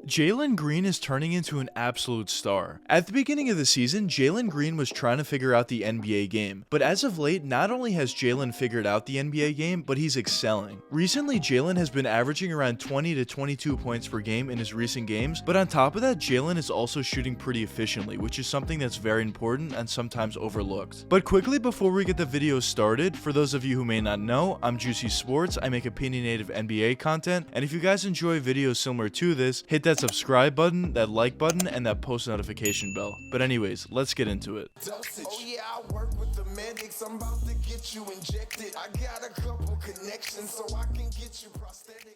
Jalen Green is turning into an absolute star. At the beginning of the season, Jalen Green was trying to figure out the NBA game, but as of late, not only has Jalen figured out the NBA game, but he's excelling. Recently, Jalen has been averaging around 20 to 22 points per game in his recent games, but on top of that, Jalen is also shooting pretty efficiently, which is something that's very important and sometimes overlooked. But quickly before we get the video started, for those of you who may not know, I'm Juicy Sports. I make opinionated NBA content, and if you guys enjoy videos similar to this, hit that subscribe button, that like button, and that post notification bell. But anyways, let's get into it. Oh yeah, I work with the medics. I'm about to get you injected. I got a couple connections so I can get you prosthetic.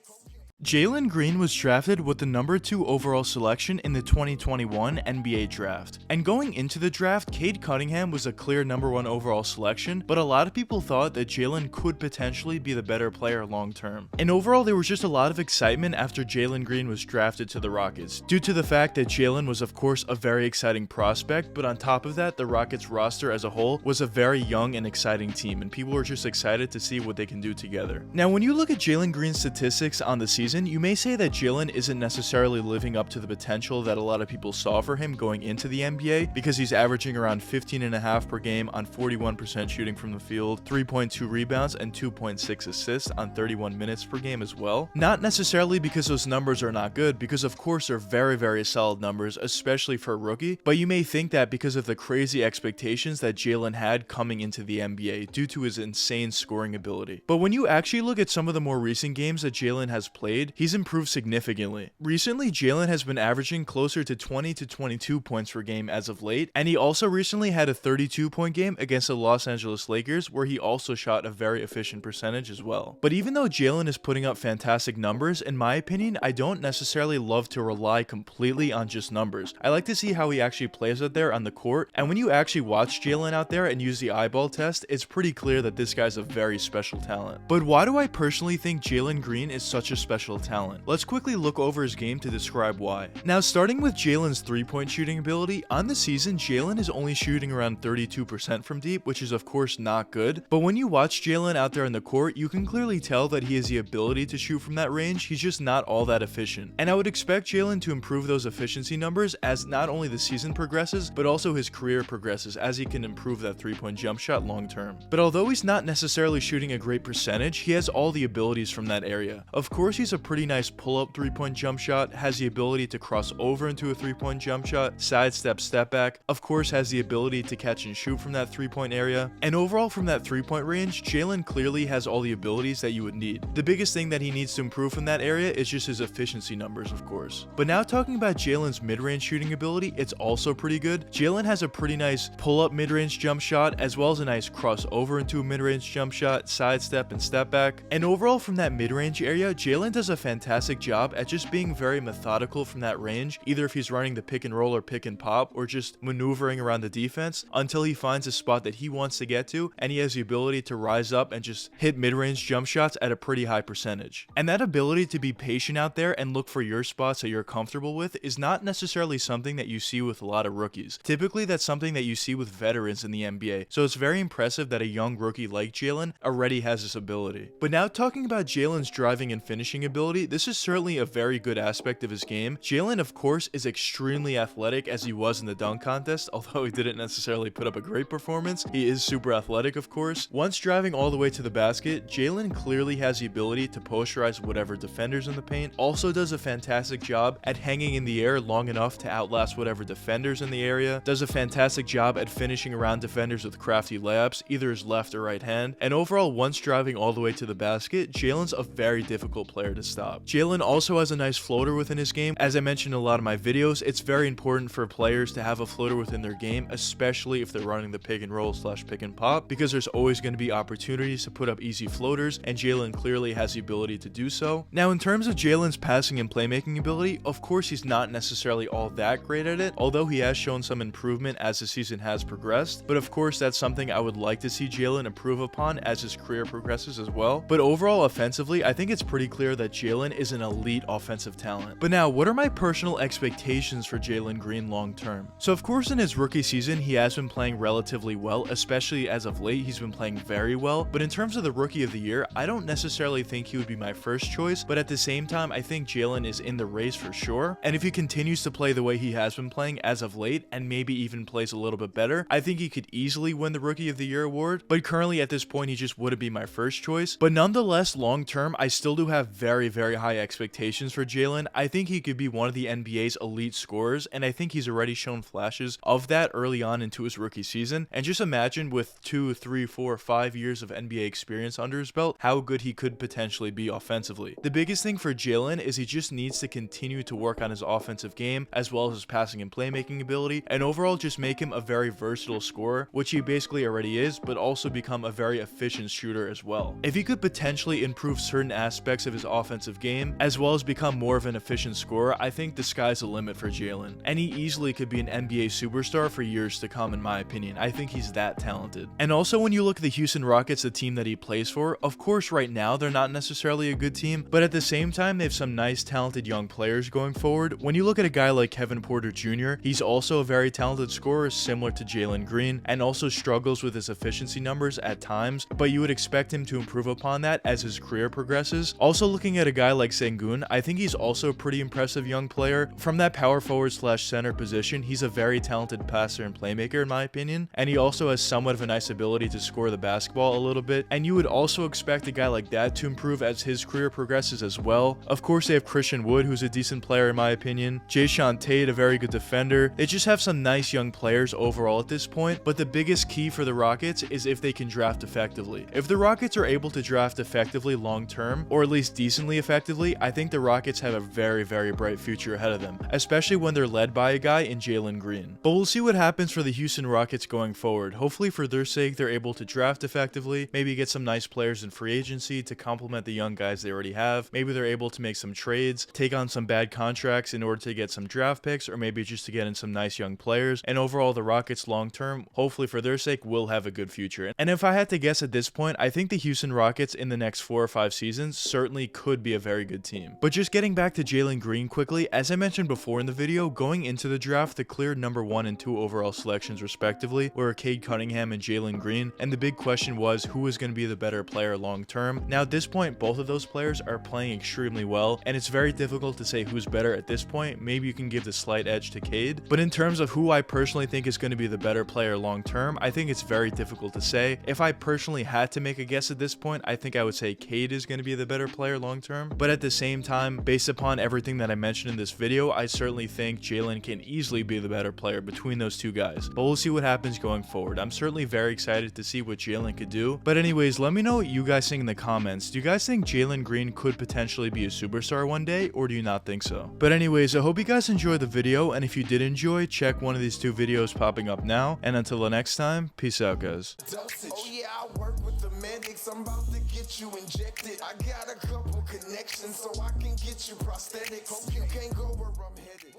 Jalen Green was drafted with the number 2 overall selection in the 2021 NBA draft. And going into the draft, Cade Cunningham was a clear number 1 overall selection, but a lot of people thought that Jalen could potentially be the better player long term. And overall, there was just a lot of excitement after Jalen Green was drafted to the Rockets, due to the fact that Jalen was of course a very exciting prospect, but on top of that, the Rockets roster as a whole was a very young and exciting team, and people were just excited to see what they can do together. Now, when you look at Jalen Green's statistics on the season, you may say that Jalen isn't necessarily living up to the potential that a lot of people saw for him going into the NBA, because he's averaging around 15.5 per game on 41% shooting from the field, 3.2 rebounds, and 2.6 assists on 31 minutes per game as well. Not necessarily because those numbers are not good, because of course they're very, very solid numbers, especially for a rookie, but you may think that because of the crazy expectations that Jalen had coming into the NBA due to his insane scoring ability. But when you actually look at some of the more recent games that Jalen has played, he's improved significantly. Recently, Jalen has been averaging closer to 20 to 22 points per game as of late, and he also recently had a 32-point game against the Los Angeles Lakers, where he also shot a very efficient percentage as well. But even though Jalen is putting up fantastic numbers, in my opinion, I don't necessarily love to rely completely on just numbers. I like to see how he actually plays out there on the court, and when you actually watch Jalen out there and use the eyeball test, it's pretty clear that this guy's a very special talent. But why do I personally think Jalen Green is such a special talent? Let's quickly look over his game to describe why. Now, starting with Jalen's 3-point shooting ability, on the season, Jalen is only shooting around 32% from deep, which is of course not good, but when you watch Jalen out there in the court, you can clearly tell that he has the ability to shoot from that range. He's just not all that efficient. And I would expect Jalen to improve those efficiency numbers as not only the season progresses, but also his career progresses, as he can improve that 3-point jump shot long term. But although he's not necessarily shooting a great percentage, he has all the abilities from that area. Of course, he's a pretty nice pull-up 3-point jump shot, has the ability to cross over into a 3-point jump shot, sidestep, step back, of course has the ability to catch and shoot from that 3-point area, and overall from that 3-point range, Jalen clearly has all the abilities that you would need. The biggest thing that he needs to improve from that area is just his efficiency numbers, of course. But now talking about Jalen's mid-range shooting ability, it's also pretty good. Jalen has a pretty nice pull-up mid-range jump shot, as well as a nice crossover into a mid-range jump shot, sidestep, and step back. And overall from that mid-range area, Jalen does a fantastic job at just being very methodical from that range, either if he's running the pick and roll or pick and pop, or just maneuvering around the defense until he finds a spot that he wants to get to, and he has the ability to rise up and just hit mid-range jump shots at a pretty high percentage. And that ability to be patient out there and look for your spots that you're comfortable with is not necessarily something that you see with a lot of rookies. Typically, that's something that you see with veterans in the NBA, so it's very impressive that a young rookie like Jalen already has this ability. But now talking about Jalen's driving and finishing ability, this is certainly a very good aspect of his game. Jalen, of course, is extremely athletic, as he was in the dunk contest, although he didn't necessarily put up a great performance. He is super athletic, of course. Once driving all the way to the basket, Jalen clearly has the ability to posterize whatever defenders in the paint, also does a fantastic job at hanging in the air long enough to outlast whatever defenders in the area, does a fantastic job at finishing around defenders with crafty layups, either his left or right hand, and overall, once driving all the way to the basket, Jalen's a very difficult player to stop. Jalen also has a nice floater within his game. As I mentioned in a lot of my videos, it's very important for players to have a floater within their game, especially if they're running the pick and roll / pick and pop, because there's always going to be opportunities to put up easy floaters, and Jalen clearly has the ability to do so. Now, in terms of Jalen's passing and playmaking ability, of course he's not necessarily all that great at it, although he has shown some improvement as the season has progressed, but of course that's something I would like to see Jalen improve upon as his career progresses as well. But overall, offensively, I think it's pretty clear that Jalen is an elite offensive talent. But now, what are my personal expectations for Jalen Green long term? So of course in his rookie season, he has been playing relatively well, especially as of late, he's been playing very well. But in terms of the rookie of the year, I don't necessarily think he would be my first choice, but at the same time, I think Jalen is in the race for sure. And if he continues to play the way he has been playing as of late, and maybe even plays a little bit better, I think he could easily win the rookie of the year award. But currently at this point, he just wouldn't be my first choice. But nonetheless, long term, I still do have very, very high expectations for Jalen. I think he could be one of the NBA's elite scorers, and I think he's already shown flashes of that early on into his rookie season. And just imagine with 2, 3, 4, 5 years of NBA experience under his belt, how good he could potentially be offensively. The biggest thing for Jalen is he just needs to continue to work on his offensive game, as well as his passing and playmaking ability, and overall just make him a very versatile scorer, which he basically already is, but also become a very efficient shooter as well. If he could potentially improve certain aspects of his offensive game, as well as become more of an efficient scorer, I think the sky's the limit for Jalen. And he easily could be an NBA superstar for years to come, in my opinion. I think he's that talented. And also, when you look at the Houston Rockets, the team that he plays for, of course right now they're not necessarily a good team, but at the same time they have some nice talented young players going forward. When you look at a guy like Kevin Porter Jr., he's also a very talented scorer similar to Jalen Green, and also struggles with his efficiency numbers at times, but you would expect him to improve upon that as his career progresses. Also looking at a guy like Sengun, I think he's also a pretty impressive young player. From that power forward slash center position, he's a very talented passer and playmaker in my opinion, and he also has somewhat of a nice ability to score the basketball a little bit, and you would also expect a guy like that to improve as his career progresses as well. Of course they have Christian Wood, who's a decent player in my opinion, Jayshawn Tate, a very good defender. They just have some nice young players overall at this point, but the biggest key for the Rockets is if they can draft effectively. If the Rockets are able to draft effectively long term, or at least decently effectively, I think the Rockets have a very, very bright future ahead of them, especially when they're led by a guy in Jalen Green. But we'll see what happens for the Houston Rockets going forward. Hopefully for their sake, they're able to draft effectively, maybe get some nice players in free agency to complement the young guys they already have. Maybe they're able to make some trades, take on some bad contracts in order to get some draft picks, or maybe just to get in some nice young players. And overall, the Rockets long term, hopefully for their sake, will have a good future. And if I had to guess at this point, I think the Houston Rockets in the next 4 or 5 seasons certainly could be a very good team. But just getting back to Jalen Green quickly, as I mentioned before in the video, going into the draft, the clear number 1 and 2 overall selections respectively were Cade Cunningham and Jalen Green, and the big question was who was going to be the better player long term. Now at this point, both of those players are playing extremely well, and it's very difficult to say who's better at this point. Maybe you can give the slight edge to Cade, but in terms of who I personally think is going to be the better player long term, I think it's very difficult to say. If I personally had to make a guess at this point, I think I would say Cade is going to be the better player long term, but at the same time, based upon everything that I mentioned in this video, I certainly think Jalen can easily be the better player between those two guys. But we'll see what happens going forward. I'm certainly very excited to see what Jalen could do. But anyways, let me know what you guys think in the comments. Do you guys think Jalen Green could potentially be a superstar one day, or do you not think so? But anyways, I hope you guys enjoyed the video, and if you did enjoy, check one of these 2 videos popping up now. And until the next time, peace out guys. Oh yeah, I work with the medics. I'm about to get you injected. I got a couple connections so I can get you prosthetics. Hope you can't go where I'm headed.